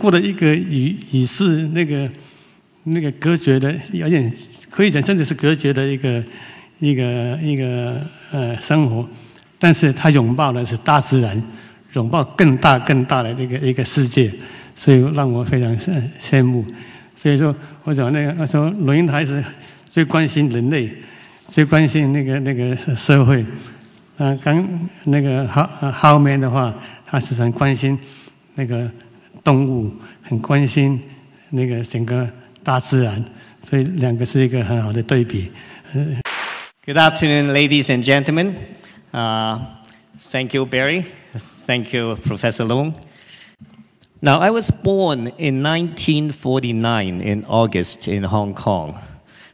过了一个与世那个隔绝的，有点可以讲甚至是隔绝的一个生活，但是他拥抱的是大自然，拥抱更大的一个世界，所以让我非常羡慕。所以说，我想我说龙应台是最关心人类，最关心那个社会。刚那个浩梅的话，他是很关心那个动物，很关心那个整个大自然，所以两个是一个很好的对比。Good afternoon, ladies and gentlemen. Thank you, Barry. Thank you, Professor Long. Now, I was born in 1949 in August in Hong Kong.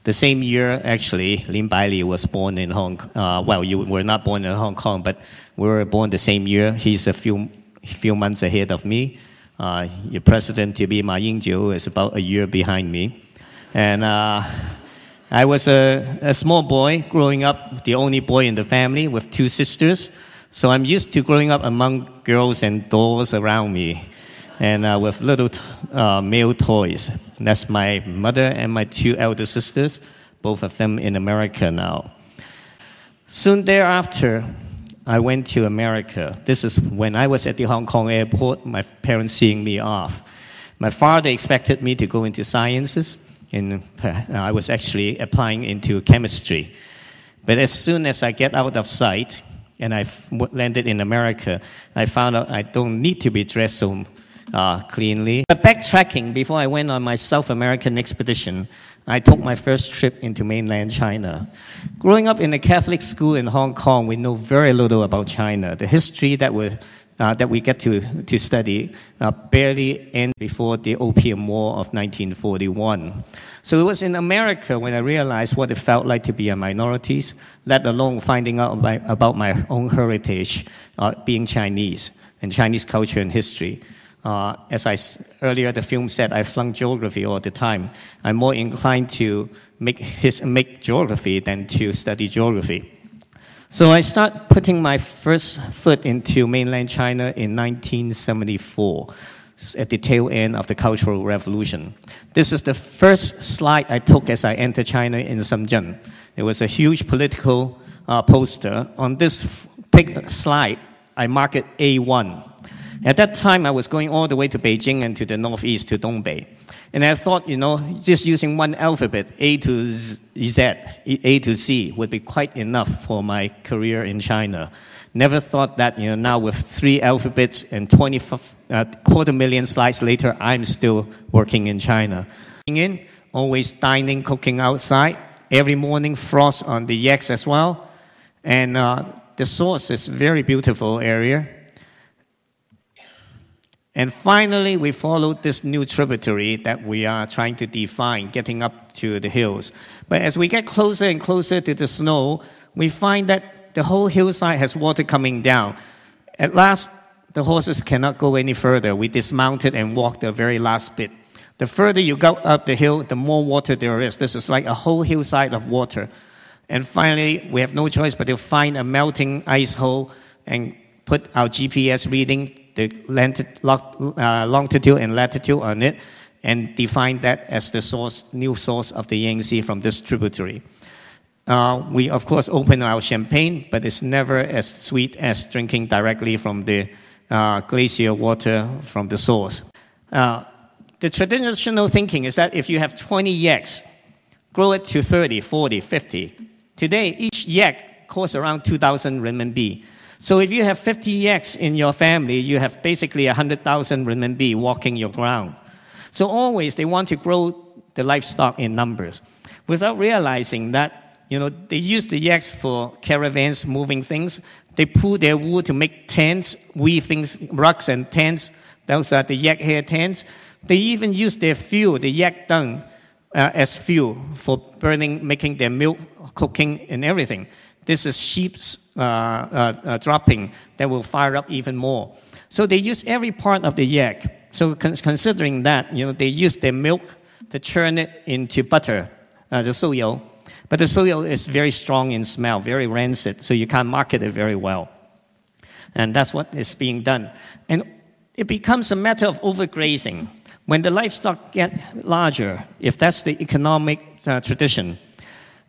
The same year, actually, Lin Baili was born in Hong Kong. Well, you were not born in Hong Kong, but we were born the same year. He's a few months ahead of me. Your president-to-be Ma Ying-jeou is about a year behind me. And I was a small boy growing up, the only boy in the family with two sisters. So I'm used to growing up among girls and dolls around me, and with little male toys. And that's my mother and my two elder sisters, both of them in America now. Soon thereafter, I went to America. This is when I was at the Hong Kong airport, my parents seeing me off. My father expected me to go into sciences, and I was actually applying into chemistry. But as soon as I get out of sight, and I landed in America, I found out I don't need to be dressed so cleanly. But backtracking, before I went on my South American expedition, I took my first trip into mainland China. Growing up in a Catholic school in Hong Kong, we know very little about China. The history that we get to study barely ends before the Opium War of 1941. So it was in America when I realized what it felt like to be a minority, let alone finding out about my own heritage, being Chinese, and Chinese culture and history. Earlier the film said, I flunk geography all the time. I'm more inclined to make geography than to study geography. So I started putting my first foot into mainland China in 1974, at the tail end of the Cultural Revolution. This is the first slide I took as I entered China in Shenzhen. It was a huge political poster. On this slide, I marked it A1. At that time, I was going all the way to Beijing and to the northeast to Dongbei. And I thought, just using one alphabet, A to Z, A to Z, would be quite enough for my career in China. Never thought that, now with 3 alphabets and 250,000 slides later, I'm still working in China. Always dining, cooking outside. Every morning, frost on the yaks as well. And the source is a very beautiful area. And finally, we followed this new tributary that we are trying to define, getting up to the hills. But as we get closer and closer to the snow, we find that the whole hillside has water coming down. At last, the horses cannot go any further. We dismounted and walked the very last bit. The further you go up the hill, the more water there is. This is like a whole hillside of water. And finally, we have no choice but to find a melting ice hole and put our GPS reading, the longitude and latitude on it, and define that as the new source of the Yangtze from this tributary. We, of course, open our champagne, but it's never as sweet as drinking directly from the glacier water from the source. The traditional thinking is that if you have 20 yaks, grow it to 30, 40, 50. Today, each yak costs around 2,000 renminbi. So if you have 50 yaks in your family, you have basically 100,000 renminbi walking your ground. So always they want to grow the livestock in numbers without realizing that, they use the yaks for caravans, moving things. They pull their wool to make tents, weave things, rugs and tents. Those are the yak hair tents. They even use their fuel, the yak dung, as fuel for burning, making their milk, cooking, and everything. This is sheep's dropping that will fire up even more. So they use every part of the yak. So considering that, they use their milk to churn it into butter, the soyo. But the soyo is very strong in smell, very rancid, so you can't market it very well. And that's what is being done. And it becomes a matter of overgrazing. When the livestock get larger, if that's the economic tradition,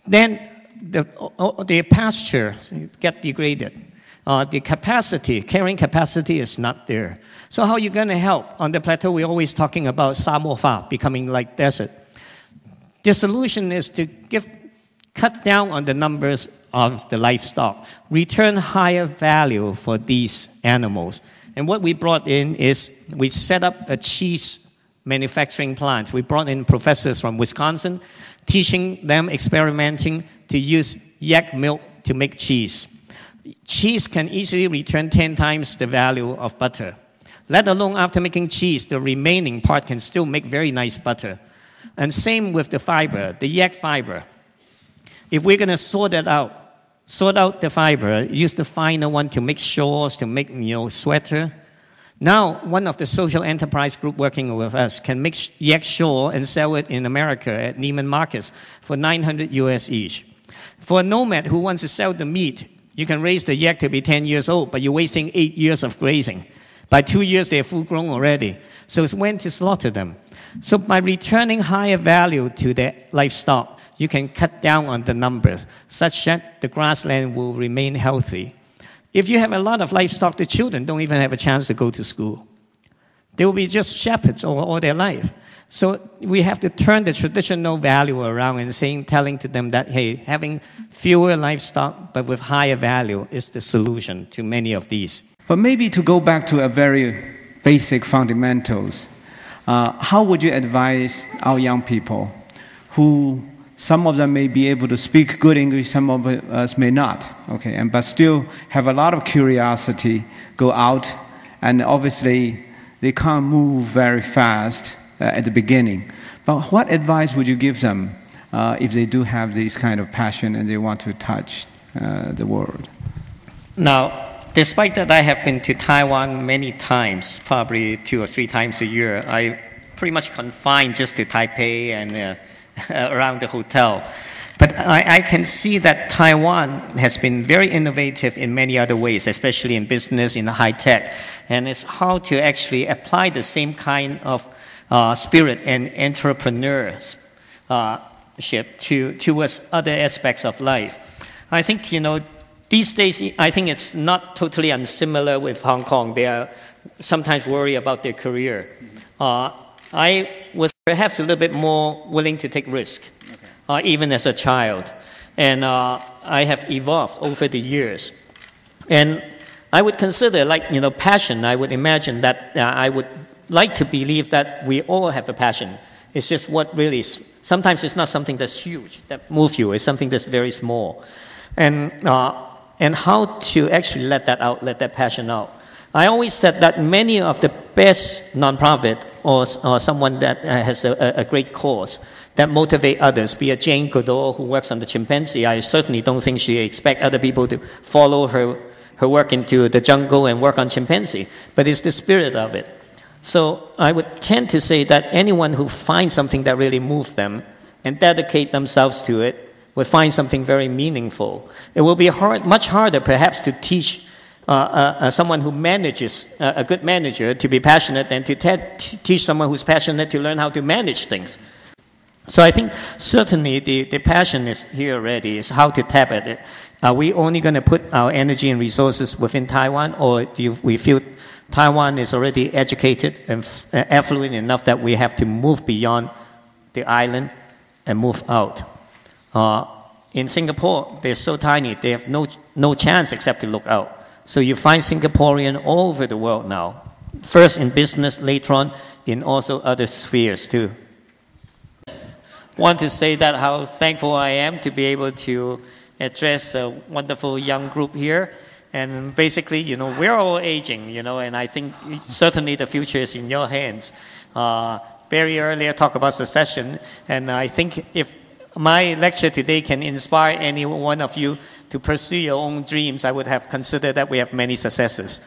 then the pasture get degraded. The capacity, carrying capacity is not there. So how are you going to help? On the plateau, we're always talking about Samofa becoming like desert. The solution is to cut down on the numbers of the livestock, return higher value for these animals. And what we brought in is we set up a cheese manufacturing plant. We brought in professors from Wisconsin, teaching them, experimenting to use yak milk to make cheese. Cheese can easily return 10 times the value of butter. Let alone after making cheese, the remaining part can still make very nice butter. And same with the fiber, the yak fiber. If we're going to sort out the fiber, use the finer one to make shawls, to make sweater. Now, one of the social enterprise group working with us can make yak shawl and sell it in America at Neiman Marcus for $900 US each. For a nomad who wants to sell the meat, you can raise the yak to be 10 years old, but you're wasting 8 years of grazing. By 2 years, they're full grown already. So it's when to slaughter them. So by returning higher value to the livestock, you can cut down on the numbers, such that the grassland will remain healthy. If you have a lot of livestock, the children don't even have a chance to go to school. They will be just shepherds all their life. So we have to turn the traditional value around and telling to them that, hey, having fewer livestock but with higher value is the solution to many of these. But maybe to go back to a very basic fundamentals, how would you advise our young people who some of them may be able to speak good English, some of us may not, okay, but still have a lot of curiosity, go out, and obviously they can't move very fast at the beginning. But what advice would you give them if they do have this kind of passion and they want to touch the world? Now, despite that I have been to Taiwan many times, probably 2 or 3 times a year, I pretty much confined just to Taipei and around the hotel. But I can see that Taiwan has been very innovative in many other ways, especially in business, in high tech. And it's how to actually apply the same kind of spirit and entrepreneurship towards other aspects of life. I think, these days, I think it's not totally unsimilar with Hong Kong. They are sometimes worried about their career. I was perhaps a little bit more willing to take risk, even as a child. And I have evolved over the years. And I would consider, passion. I would imagine that I would like to believe that we all have a passion. It's just what really is. Sometimes it's not something that's huge, that moves you. It's something that's very small. And how to actually let that out, let that passion out. I always said that many of the best nonprofit or someone that has a great cause that motivate others, be it Jane Goodall who works on the chimpanzee, I certainly don't think she expects other people to follow her work into the jungle and work on chimpanzee, but it's the spirit of it. So I would tend to say that anyone who finds something that really moves them and dedicate themselves to it will find something very meaningful. It will be much harder perhaps to teach someone who manages, a good manager, to be passionate than to teach someone who's passionate to learn how to manage things. So I think certainly the passion is here already, is how to tap at it. Are we only going to put our energy and resources within Taiwan, or do we feel Taiwan is already educated and affluent enough that we have to move beyond the island and move out? In Singapore, they're so tiny, they have no chance except to look out. So you find Singaporean all over the world now. First in business, later on in also other spheres too. Want to say that how thankful I am to be able to address a wonderful young group here. And basically, we're all aging, and I think certainly the future is in your hands. Barry earlier talked about succession, and I think if my lecture today can inspire any one of you to pursue your own dreams, I would have considered that we have many successes.